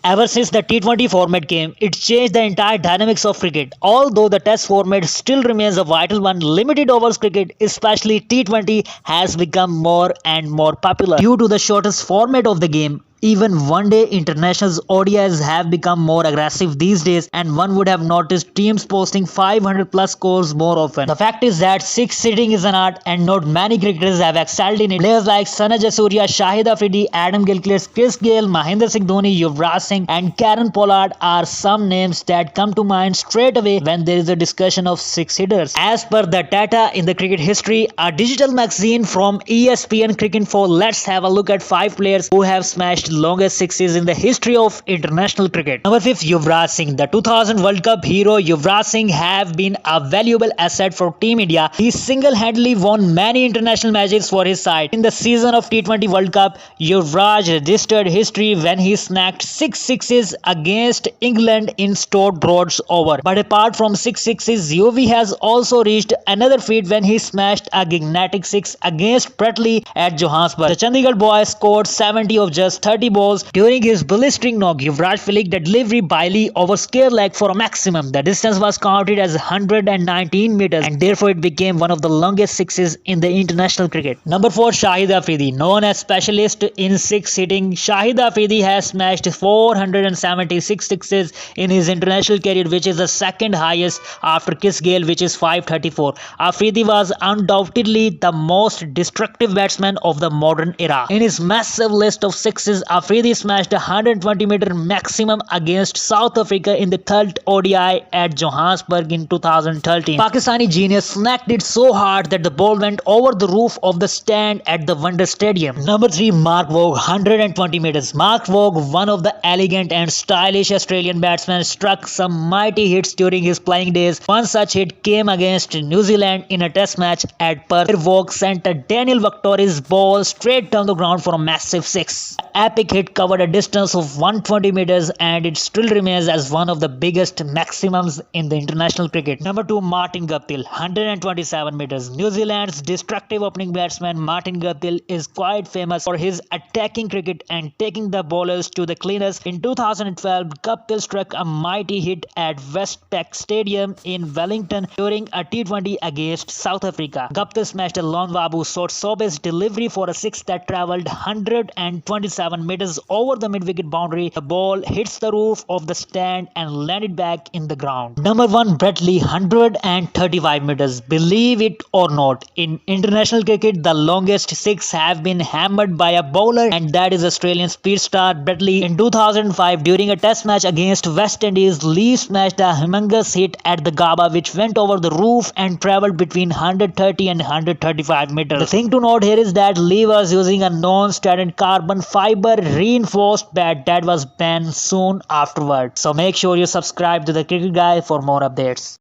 Ever since the T20 format came, it changed the entire dynamics of cricket. Although the Test format still remains a vital one, limited overs cricket, especially T20, has become more and more popular. Due to the shortest format of the game, even one-day internationals ODIs have become more aggressive these days, and one would have noticed teams posting 500 plus scores more often. The fact is that six hitting is an art and not many cricketers have excelled in it. Players like Sana Jasuria, Shahid Afridi, Adam Gilchrist, Chris Gayle, Mahendra Singh Dhoni, Yuvraj Singh and Karen Pollard are some names that come to mind straight away when there is a discussion of six hitters. As per the data in the cricket history, a digital magazine from ESPN Cricinfo, let's have a look at 5 players who have smashed longest sixes in the history of international cricket. Number 5, Yuvraj Singh. The 2000 World Cup hero Yuvraj Singh have been a valuable asset for Team India. He single-handedly won many international matches for his side. In the season of T20 World Cup, Yuvraj registered history when he snagged 6 sixes against England in Stoke Broad's over. But apart from 6 sixes, Yuvi has also reached another feat when he smashed a gigantic 6 against Brtley at Johannesburg. The Chandigarh boy scored 70 of just 30 balls. During his blistering knock, Yuvraj flicked the delivery Bailey over scare leg for a maximum. The distance was counted as 119 meters and therefore it became one of the longest sixes in the international cricket. Number 4, Shahid Afridi. Known as specialist in six hitting, Shahid Afridi has smashed 476 sixes in his international career, which is the second highest after Chris Gayle, which is 534. Afridi was undoubtedly the most destructive batsman of the modern era. In his massive list of sixes, Afridi smashed a 120-meter maximum against South Africa in the third ODI at Johannesburg in 2013. Pakistani genius snagged it so hard that the ball went over the roof of the stand at the Wonder Stadium. Number 3, Mark Waugh, 120 meters. Mark Waugh, one of the elegant and stylish Australian batsmen, struck some mighty hits during his playing days. One such hit came against New Zealand in a test match at Perth. Waugh sent a Daniel Victori's ball straight down the ground for a massive 6. The epic hit covered a distance of 120 meters and it still remains as one of the biggest maximums in the international cricket. Number 2, Martin Guptill, 127 meters. New Zealand's destructive opening batsman Martin Guptill is quite famous for his attacking cricket and taking the bowlers to the cleaners. In 2012, Guptill struck a mighty hit at Westpac Stadium in Wellington during a T20 against South Africa. Guptill smashed a Lon Wabu Sobe's delivery for a 6 that travelled 127 meters over the mid-wicket boundary. The ball hits the roof of the stand and landed back in the ground. Number 1, Brtley, 135 meters. Believe it or not, in international cricket, the longest 6 have been hammered by a bowler, and that is Australian speed star Brtley. In 2005, during a test match against West Indies, Lee smashed a humongous hit at the Gabba which went over the roof and travelled between 130 and 135 meters. The thing to note here is that Lee was using a non-standard carbon fiber reinforced bat that was banned soon afterward. So make sure you subscribe to the Cricket Guy for more updates.